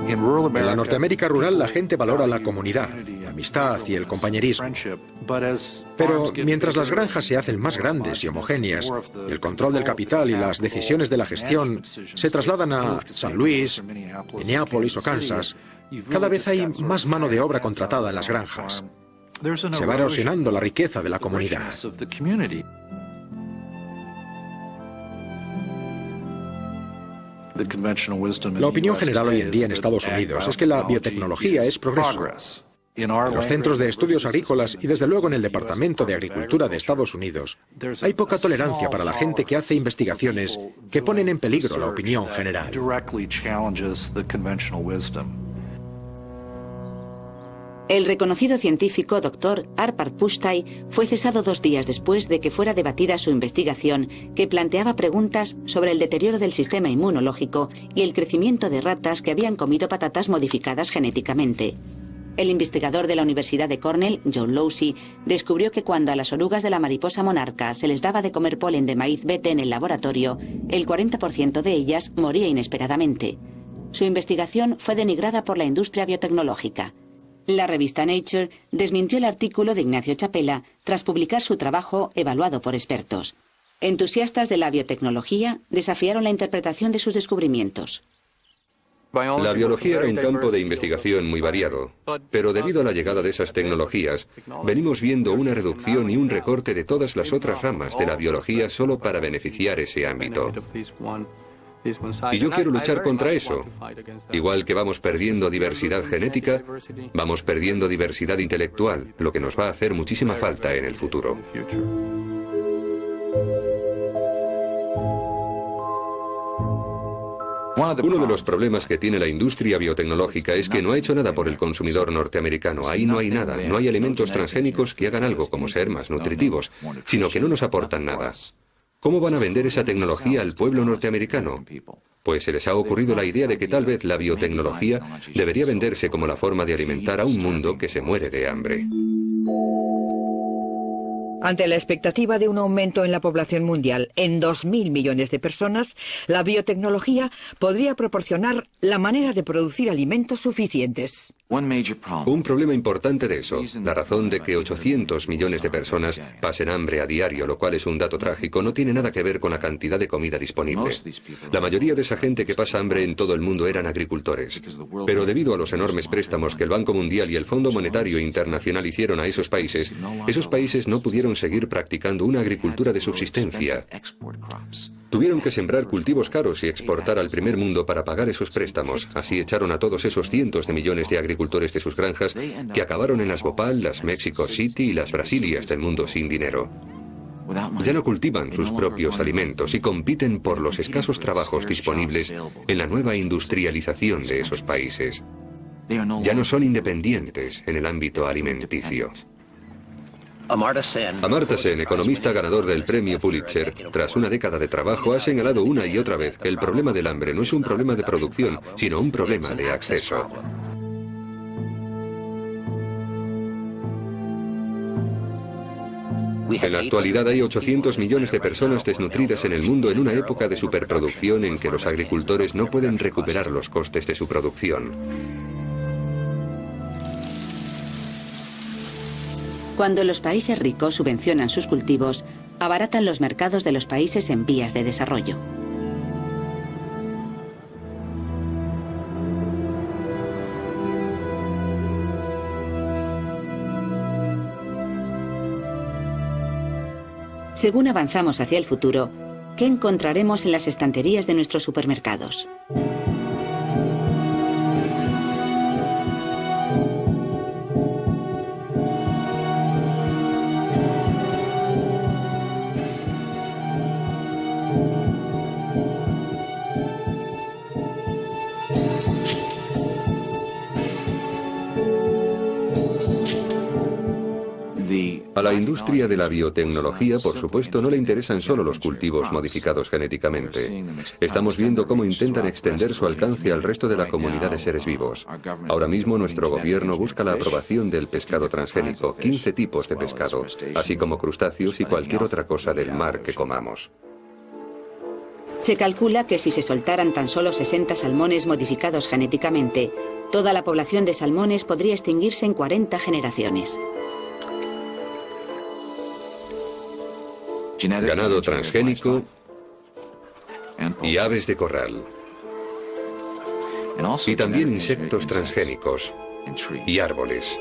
En la Norteamérica rural la gente valora la comunidad, la amistad y el compañerismo. Pero mientras las granjas se hacen más grandes y homogéneas, el control del capital y las decisiones de la gestión se trasladan a San Luis, Minneapolis o Kansas, cada vez hay más mano de obra contratada en las granjas. Se va erosionando la riqueza de la comunidad. La opinión general hoy en día en Estados Unidos es que la biotecnología es progreso. En los centros de estudios agrícolas y desde luego en el Departamento de Agricultura de Estados Unidos hay poca tolerancia para la gente que hace investigaciones que ponen en peligro la opinión general. El reconocido científico Dr. Arpad Pusztai fue cesado 2 días después de que fuera debatida su investigación, que planteaba preguntas sobre el deterioro del sistema inmunológico y el crecimiento de ratas que habían comido patatas modificadas genéticamente. El investigador de la Universidad de Cornell, John Lowsey, descubrió que cuando a las orugas de la mariposa monarca se les daba de comer polen de maíz BT en el laboratorio, el 40% de ellas moría inesperadamente. Su investigación fue denigrada por la industria biotecnológica. La revista Nature desmintió el artículo de Ignacio Chapela tras publicar su trabajo evaluado por expertos. Entusiastas de la biotecnología desafiaron la interpretación de sus descubrimientos. La biología era un campo de investigación muy variado, pero debido a la llegada de esas tecnologías, venimos viendo una reducción y un recorte de todas las otras ramas de la biología solo para beneficiar ese ámbito. Y yo quiero luchar contra eso. Igual que vamos perdiendo diversidad genética, vamos perdiendo diversidad intelectual, lo que nos va a hacer muchísima falta en el futuro. Uno de los problemas que tiene la industria biotecnológica es que no ha hecho nada por el consumidor norteamericano. Ahí no hay nada, no hay elementos transgénicos que hagan algo como ser más nutritivos, sino que no nos aportan nada. ¿Cómo van a vender esa tecnología al pueblo norteamericano? Pues se les ha ocurrido la idea de que tal vez la biotecnología debería venderse como la forma de alimentar a un mundo que se muere de hambre. Ante la expectativa de un aumento en la población mundial en 2.000 millones de personas, la biotecnología podría proporcionar la manera de producir alimentos suficientes. Un problema importante de eso, la razón de que 800 millones de personas pasen hambre a diario, lo cual es un dato trágico, no tiene nada que ver con la cantidad de comida disponible. La mayoría de esa gente que pasa hambre en todo el mundo eran agricultores. Pero debido a los enormes préstamos que el Banco Mundial y el Fondo Monetario Internacional hicieron a esos países no pudieron seguir practicando una agricultura de subsistencia. Tuvieron que sembrar cultivos caros y exportar al primer mundo para pagar esos préstamos. Así echaron a todos esos cientos de millones de agricultores de sus granjas que acabaron en las Bhopal, las Mexico City y las Brasilias del mundo sin dinero. Ya no cultivan sus propios alimentos y compiten por los escasos trabajos disponibles en la nueva industrialización de esos países. Ya no son independientes en el ámbito alimenticio. Amartya Sen, economista ganador del premio Pulitzer, tras una década de trabajo, ha señalado una y otra vez que el problema del hambre no es un problema de producción, sino un problema de acceso. En la actualidad hay 800 millones de personas desnutridas en el mundo en una época de superproducción en que los agricultores no pueden recuperar los costes de su producción. Cuando los países ricos subvencionan sus cultivos, abaratan los mercados de los países en vías de desarrollo. Según avanzamos hacia el futuro, ¿qué encontraremos en las estanterías de nuestros supermercados? A la industria de la biotecnología, por supuesto, no le interesan solo los cultivos modificados genéticamente. Estamos viendo cómo intentan extender su alcance al resto de la comunidad de seres vivos. Ahora mismo nuestro gobierno busca la aprobación del pescado transgénico, 15 tipos de pescado, así como crustáceos y cualquier otra cosa del mar que comamos. Se calcula que si se soltaran tan solo 60 salmones modificados genéticamente, toda la población de salmones podría extinguirse en 40 generaciones. Ganado transgénico y aves de corral. Y también insectos transgénicos y árboles.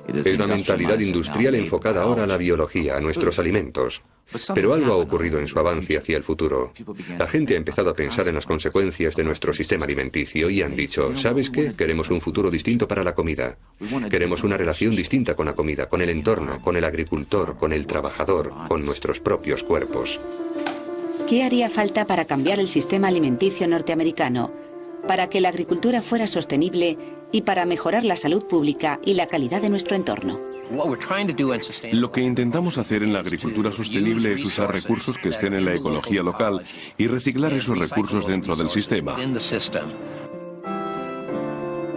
Es la mentalidad industrial enfocada ahora a la biología, a nuestros alimentos. Pero algo ha ocurrido en su avance hacia el futuro. La gente ha empezado a pensar en las consecuencias de nuestro sistema alimenticio y han dicho, ¿sabes qué? Queremos un futuro distinto para la comida. Queremos una relación distinta con la comida, con el entorno, con el agricultor, con el trabajador, con nuestros propios cuerpos. ¿Qué haría falta para cambiar el sistema alimenticio norteamericano? Para que la agricultura fuera sostenible y para mejorar la salud pública y la calidad de nuestro entorno. Lo que intentamos hacer en la agricultura sostenible es usar recursos que estén en la ecología local y reciclar esos recursos dentro del sistema.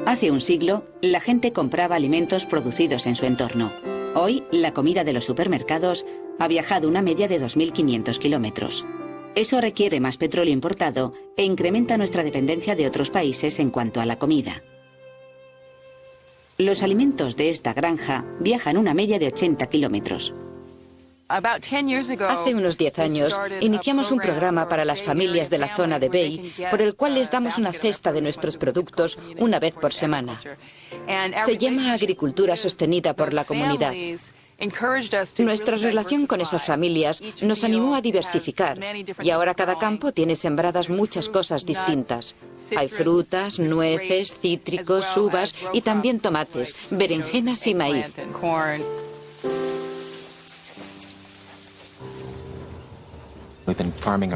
Hace un siglo, la gente compraba alimentos producidos en su entorno. Hoy, la comida de los supermercados ha viajado una media de 2.500 kilómetros. Eso requiere más petróleo importado e incrementa nuestra dependencia de otros países en cuanto a la comida. Los alimentos de esta granja viajan una media de 80 kilómetros. Hace unos 10 años iniciamos un programa para las familias de la zona de Bay, por el cual les damos una cesta de nuestros productos una vez por semana. Se llama Agricultura Sostenida por la Comunidad. Nuestra relación con esas familias nos animó a diversificar y ahora cada campo tiene sembradas muchas cosas distintas. Hay frutas, nueces, cítricos, uvas y también tomates, berenjenas y maíz.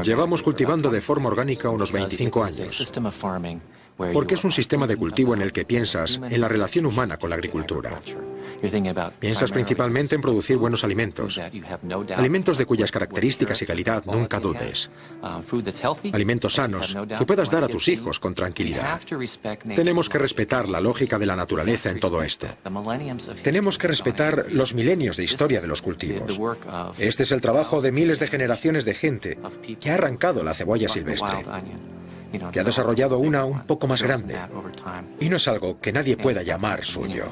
Llevamos cultivando de forma orgánica unos 25 años. porque es un sistema de cultivo en el que piensas en la relación humana con la agricultura. Piensas principalmente en producir buenos alimentos, alimentos de cuyas características y calidad nunca dudes, alimentos sanos que puedas dar a tus hijos con tranquilidad. Tenemos que respetar la lógica de la naturaleza en todo esto. Tenemos que respetar los milenios de historia de los cultivos. Este es el trabajo de miles de generaciones de gente que ha arrancado la cebolla silvestre, que ha desarrollado una un poco más grande, y no es algo que nadie pueda llamar suyo.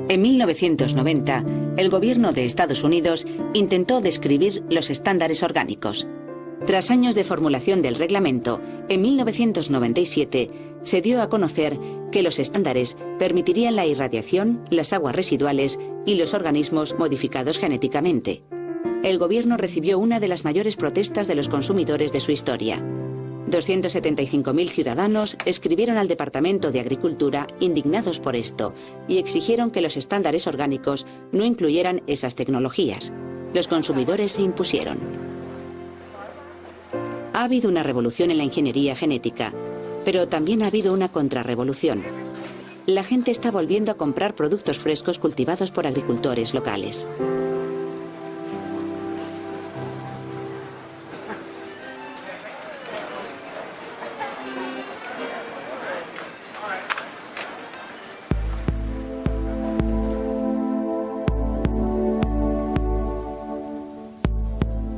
En 1990, el gobierno de Estados Unidos intentó describir los estándares orgánicos. Tras años de formulación del reglamento, en 1997 se dio a conocer que los estándares permitirían la irradiación, las aguas residuales y los organismos modificados genéticamente. El gobierno recibió una de las mayores protestas de los consumidores de su historia. 275.000 ciudadanos escribieron al Departamento de Agricultura indignados por esto y exigieron que los estándares orgánicos no incluyeran esas tecnologías. Los consumidores se impusieron. Ha habido una revolución en la ingeniería genética, pero también ha habido una contrarrevolución. La gente está volviendo a comprar productos frescos cultivados por agricultores locales.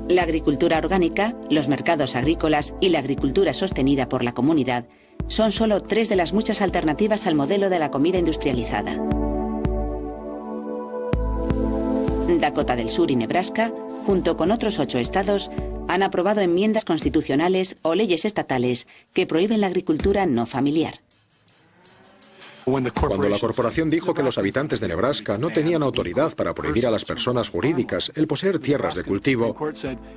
La agricultura orgánica, los mercados agrícolas y la agricultura sostenida por la comunidad son solo 3 de las muchas alternativas al modelo de la comida industrializada. Dakota del Sur y Nebraska, junto con otros 8 estados, han aprobado enmiendas constitucionales o leyes estatales que prohíben la agricultura no familiar. Cuando la corporación dijo que los habitantes de Nebraska no tenían autoridad para prohibir a las personas jurídicas el poseer tierras de cultivo,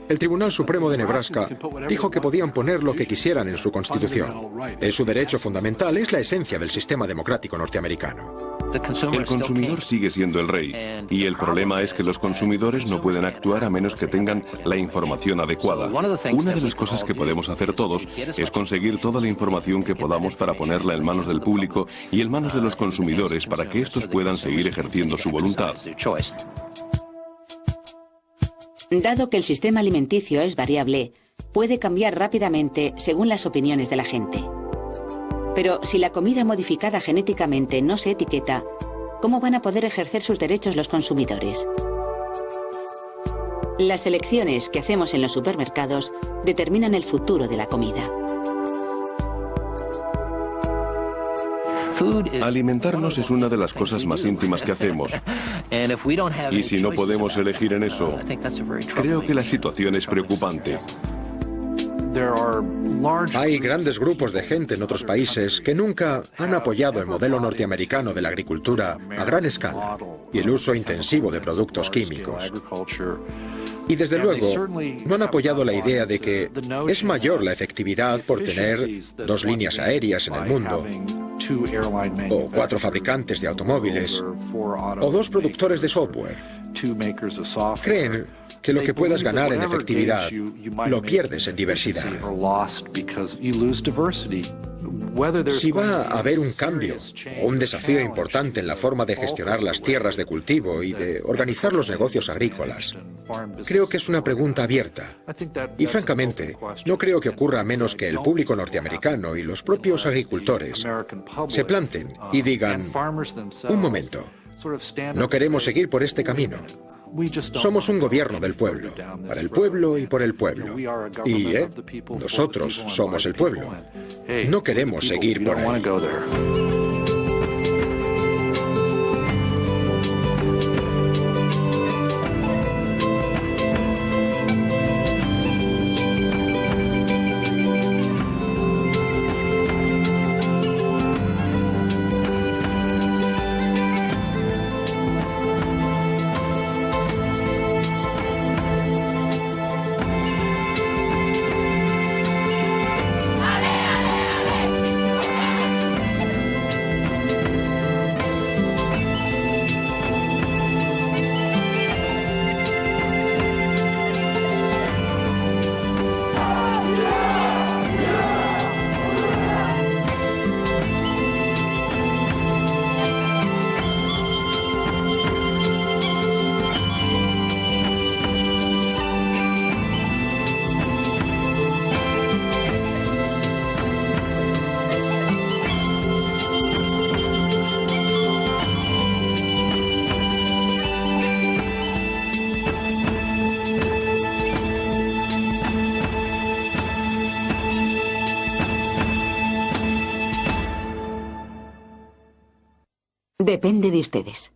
el Tribunal Supremo de Nebraska dijo que podían poner lo que quisieran en su constitución. Es su derecho fundamental, es la esencia del sistema democrático norteamericano. El consumidor sigue siendo el rey, y el problema es que los consumidores no pueden actuar a menos que tengan la información adecuada. Una de las cosas que podemos hacer todos es conseguir toda la información que podamos para ponerla en manos del público y en manos de los consumidores para que estos puedan seguir ejerciendo su voluntad. Dado que el sistema alimenticio es variable, puede cambiar rápidamente según las opiniones de la gente. Pero si la comida modificada genéticamente no se etiqueta, ¿cómo van a poder ejercer sus derechos los consumidores? Las elecciones que hacemos en los supermercados determinan el futuro de la comida. Alimentarnos es una de las cosas más íntimas que hacemos. Y si no podemos elegir en eso, creo que la situación es preocupante. Hay grandes grupos de gente en otros países que nunca han apoyado el modelo norteamericano de la agricultura a gran escala y el uso intensivo de productos químicos. Y desde luego, no han apoyado la idea de que es mayor la efectividad por tener 2 líneas aéreas en el mundo, o 4 fabricantes de automóviles, o 2 productores de software. Creen que lo que puedas ganar en efectividad lo pierdes en diversidad. Si va a haber un cambio o un desafío importante en la forma de gestionar las tierras de cultivo y de organizar los negocios agrícolas, creo que es una pregunta abierta. Y francamente, no creo que ocurra a menos que el público norteamericano y los propios agricultores se planten y digan, un momento, no queremos seguir por este camino. Somos un gobierno del pueblo, para el pueblo y por el pueblo. Y nosotros somos el pueblo. No queremos seguir por ahí. Depende de ustedes.